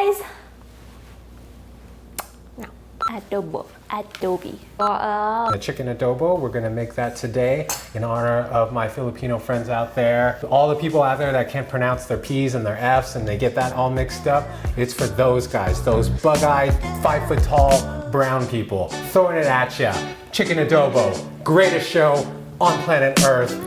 guys? No, adobo. The chicken adobo, we're gonna make that today in honor of my Filipino friends out there. All the people out there that can't pronounce their P's and their F's and they get that all mixed up, it's for those guys, those bug-eyed, 5 foot tall, brown people. Throwing it at ya. Chicken adobo, greatest show on planet Earth.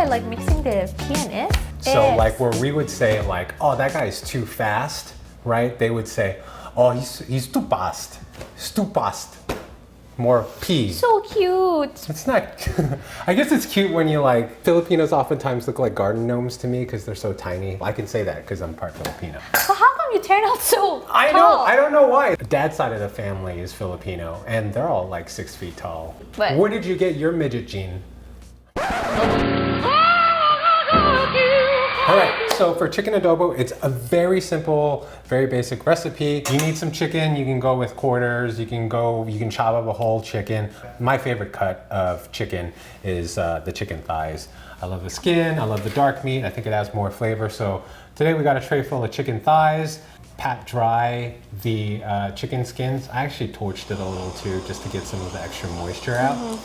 Like mixing the P and S? So like where we would say like, oh, that guy is too fast, right? They would say, oh, he's too fast. More P. So cute. It's not, I guess it's cute when you like, Filipinos oftentimes look like garden gnomes to me because they're so tiny. I can say that because I'm part Filipino. So how come you turn out so tall? I don't know why. Dad's side of the family is Filipino and they're all like 6 feet tall. But where did you get your midget gene? All right, so for chicken adobo, it's a very simple, very basic recipe. You need some chicken, you can go with quarters, you can chop up a whole chicken. My favorite cut of chicken is the chicken thighs. I love the skin, I love the dark meat, I think it adds more flavor. So today we got a tray full of chicken thighs. Pat dry the chicken skins. I actually torched it a little too, just to get some of the extra moisture out.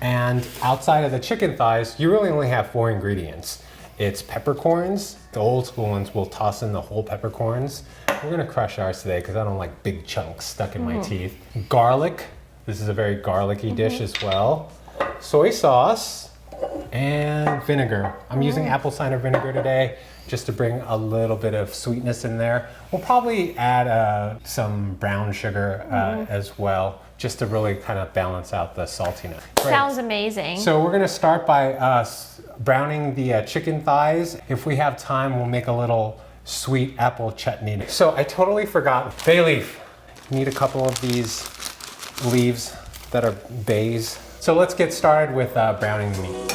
And outside of the chicken thighs, you really only have 4 ingredients. It's peppercorns. The old school ones will toss in the whole peppercorns. We're gonna crush ours today because I don't like big chunks stuck in my teeth. Garlic. This is a very garlicky dish as well. Soy sauce and vinegar. I'm using apple cider vinegar today just to bring a little bit of sweetness in there. We'll probably add some brown sugar as well, just to really kind of balance out the saltiness. Sounds amazing. So we're gonna start by browning the chicken thighs. If we have time, we'll make a little sweet apple chutney. So I totally forgot bay leaf. You need a couple of these leaves that are bays. So let's get started with browning the meat.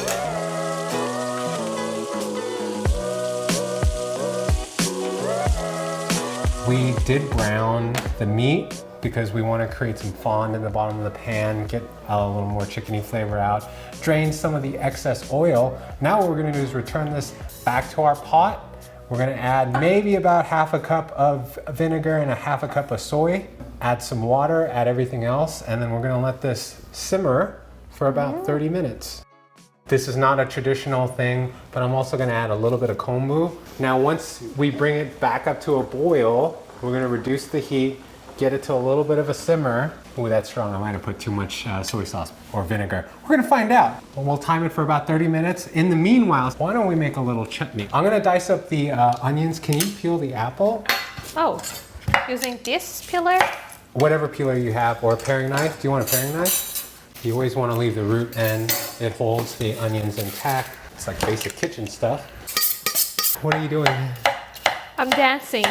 We did brown the meat because we want to create some fond in the bottom of the pan, get a little more chickeny flavor out, drain some of the excess oil. Now what we're gonna do is return this back to our pot. We're gonna add maybe about half a cup of vinegar and a half a cup of soy, add some water, add everything else, and then we're gonna let this simmer for about 30 minutes. This is not a traditional thing, but I'm also gonna add a little bit of kombu. Now once we bring it back up to a boil, we're gonna reduce the heat, get it to a little bit of a simmer. Ooh, that's strong. I might have put too much soy sauce or vinegar. We're gonna find out. We'll time it for about 30 minutes. In the meanwhile, why don't we make a little chutney? I'm gonna dice up the onions. Can you peel the apple? Oh, using this peeler? Whatever peeler you have, or a paring knife. Do you want a paring knife? You always wanna leave the root end. It holds the onions intact. It's like basic kitchen stuff. What are you doing? I'm dancing.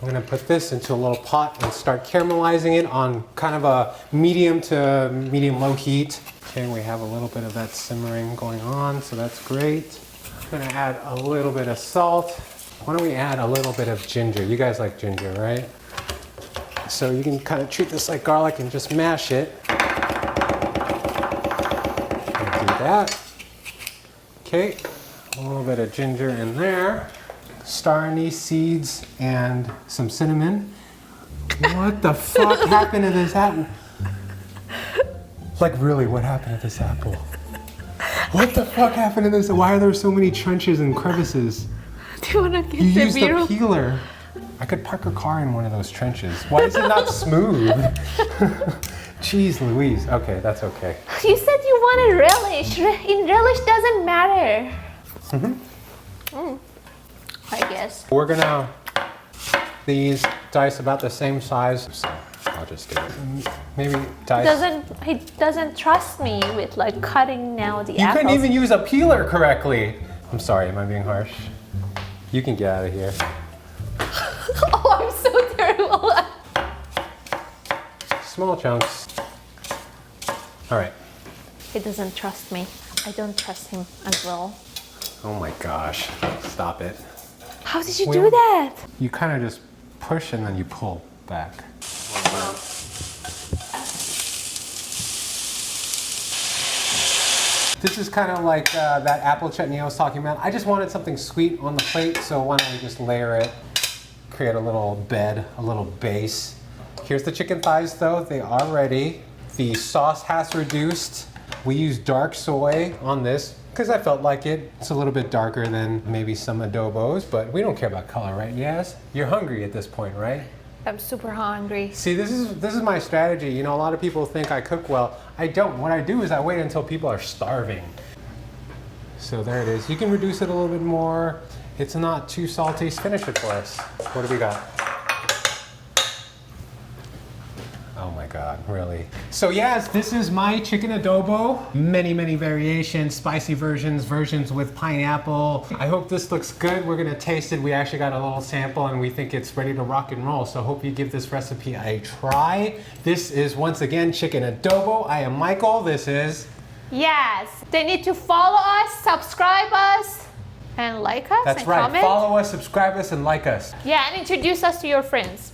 I'm gonna put this into a little pot and start caramelizing it on kind of a medium to medium-low heat. Okay, we have a little bit of that simmering going on, so that's great. I'm gonna add a little bit of salt. Why don't we add a little bit of ginger? You guys like ginger, right? So you can kind of treat this like garlic and just mash it. Do that. Okay, a little bit of ginger in there. Star anise seeds and some cinnamon. What the fuck happened to this apple? Like really, what happened to this apple? What the fuck happened to this? Why are there so many trenches and crevices? Do you wanna get You the used B-roll? the peeler. I could park a car in one of those trenches. Why is it not smooth? Jeez Louise. Okay, that's okay. You said you wanted relish. In relish doesn't matter. I guess. We're gonna these dice about the same size, so I'll just do it. Maybe dice. He doesn't trust me with like cutting now the You apples. couldn't even use a peeler correctly. I'm sorry, am I being harsh? You can get out of here. Oh, I'm so terrible. Small chunks. All right. He doesn't trust me. I don't trust him as well. Oh my gosh, stop it. How did you do that? You kind of just push and then you pull. back. This is kind of like that apple chutney I was talking about. I just wanted something sweet on the plate, so why don't we just layer it, create a little bed, a little base. Here's the chicken thighs though, they are ready. The sauce has reduced. We use dark soy on this because I felt like it. It's a little bit darker than maybe some adobos, but we don't care about color, right? Yes? You're hungry at this point, right? I'm super hungry. See, this is my strategy. You know, a lot of people think I cook well. I don't. What I do is I wait until people are starving. So there it is. You can reduce it a little bit more. It's not too salty. Finish it for us. What do we got? Oh my God, really? So yes, this is my chicken adobo. Many, many variations, spicy versions, versions with pineapple. I hope this looks good. We're gonna taste it. We actually got a little sample and we think it's ready to rock and roll. So hope you give this recipe a try. This is once again chicken adobo. I am Michael, this is... Yes, they need to follow us, subscribe us, and like us. That's and right, comment. follow us, subscribe us, and like us. Yeah, and introduce us to your friends.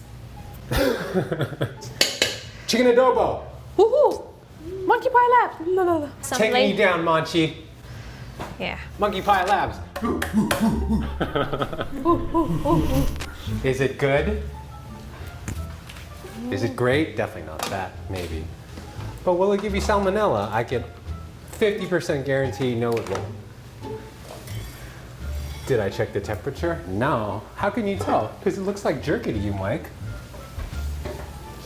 Chicken adobo. Woohoo! Monkey Pie Labs. Some Take me down, Monchi. Yeah. Monkey Pie Labs. Is it good? Is it great? Definitely not that, maybe. But will it give you salmonella? I can 50% guarantee no it won't. Did I check the temperature? No. How can you tell? Because it looks like jerky to you, Mike.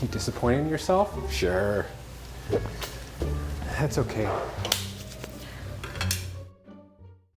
You disappointed in yourself? Sure. That's okay.